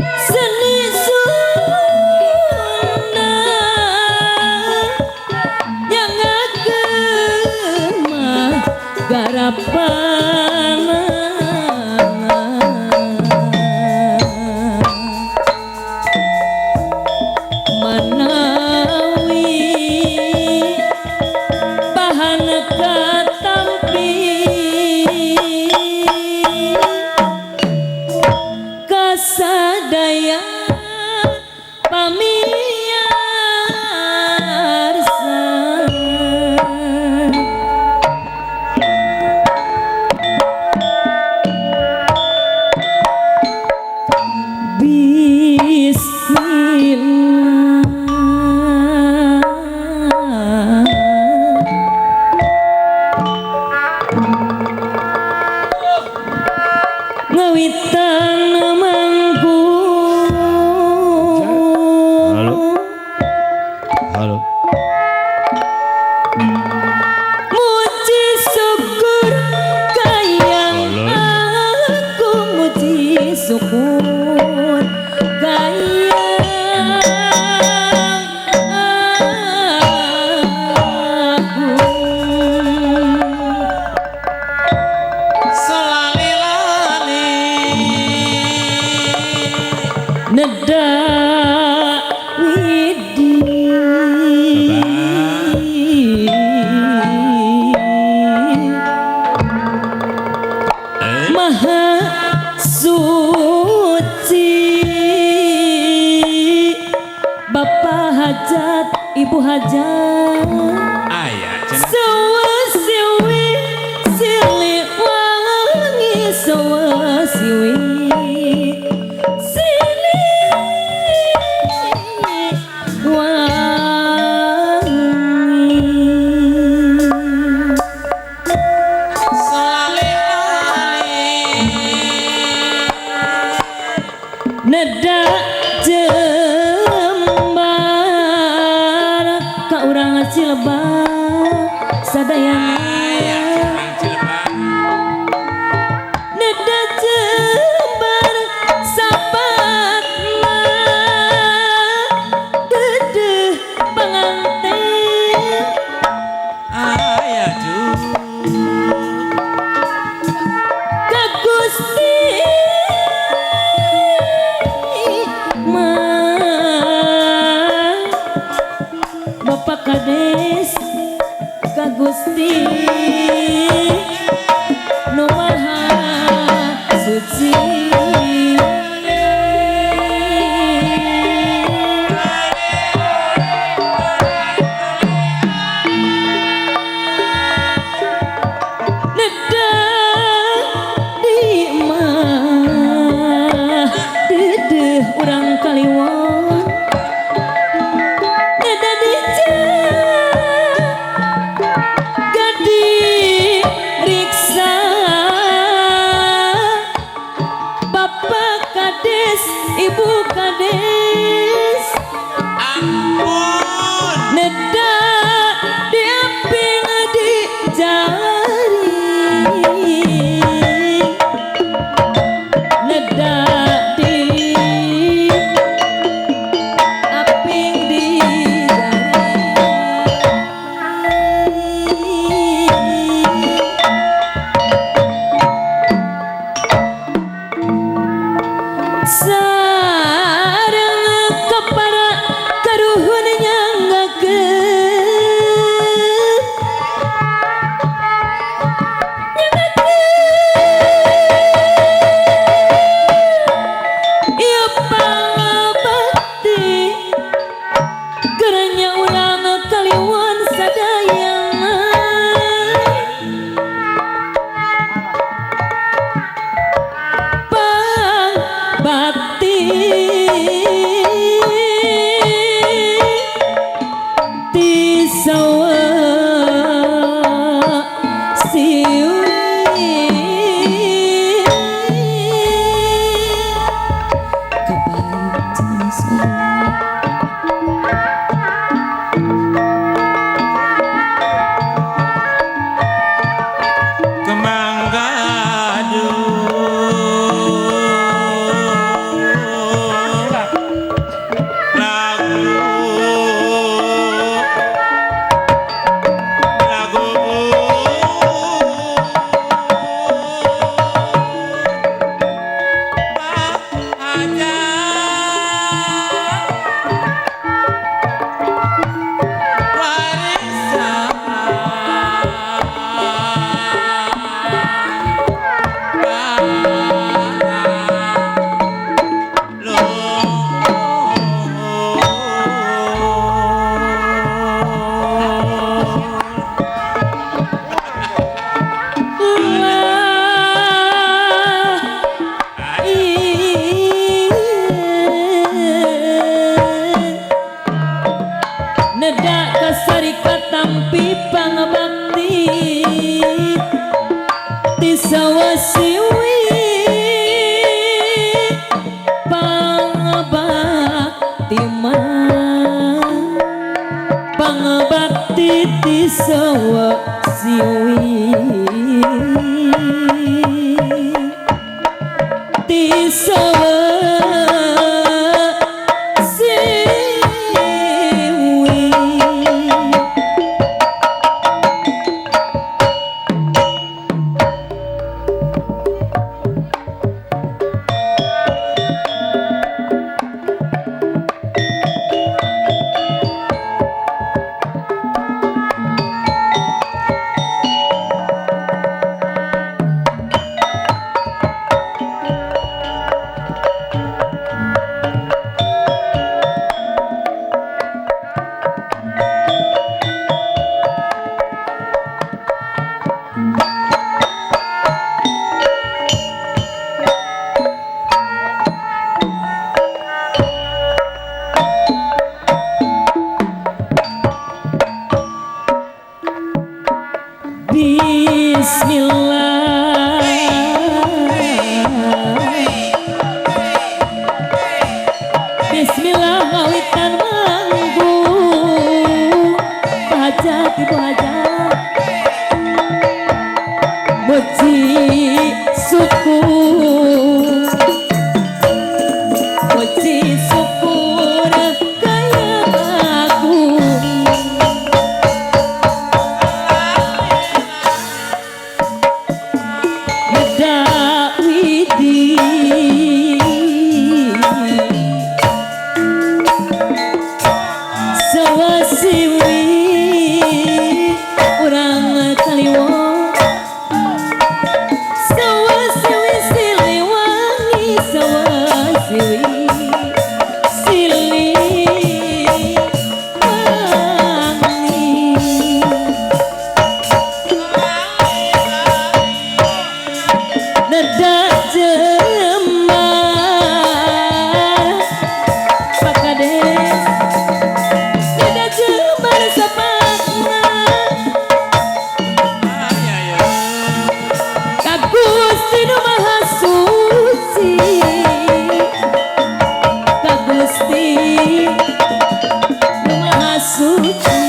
seni Sunda yang agema garapan manawi bahan katampi kasadaya pamiarsa Bismillah ngawitan mangku Halo. Halo. muji syukur kayang aku muji syukur kayang aku neda widi maha suci Bapak hajat Ibu hajat Ayah cenah. sawa siwi sili wangi sawa siwi sili wangi neda jembar ka urang Cilebak sadayana neda jembar sapatna dedeh panganten Ayah Ju. ka Gusti mah Bapak Kades ka Gusti nu maha suci neda di mah dedeh urang Kaliwon neda di gadi riksa Bapak Kades Ibu Kades Ampun. neda diaping di jari neda di aping di jari sareng kepara karuhun ieu pangabakti gerenya ulang Kaliwon sadayana bakti ti sawa siwi kebaik sawa siwi ti sawa siwi Bismillah Bismillah ngawitan manggung Bahajat ibu hajat Muji suku Muji syukur kaya aku Widi sawasiwi urang kaliwo sawasiwi siliwangi sawasiwi siliwangi Nada jemar Pakades Nada jemar sapakna Kagusti nu maha suci Kagusti nu maha suci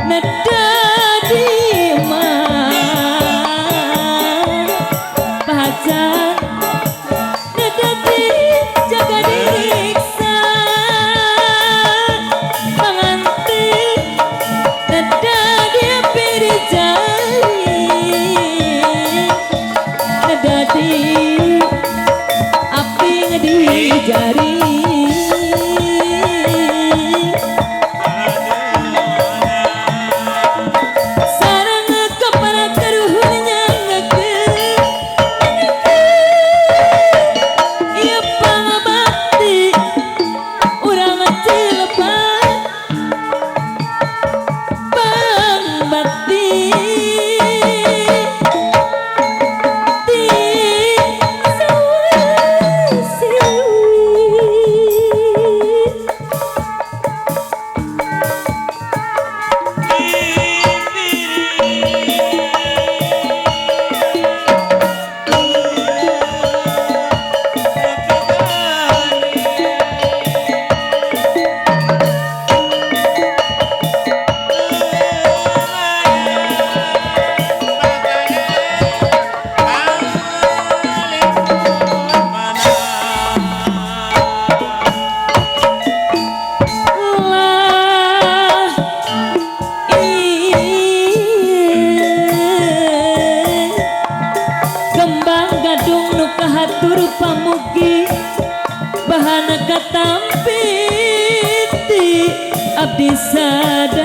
Nada di mana Bahajat Nada di jaga diriksa Pengantin Nada dia piri jari Nada di api ngedi jari Pamugi bahan katampiti abdi sadaya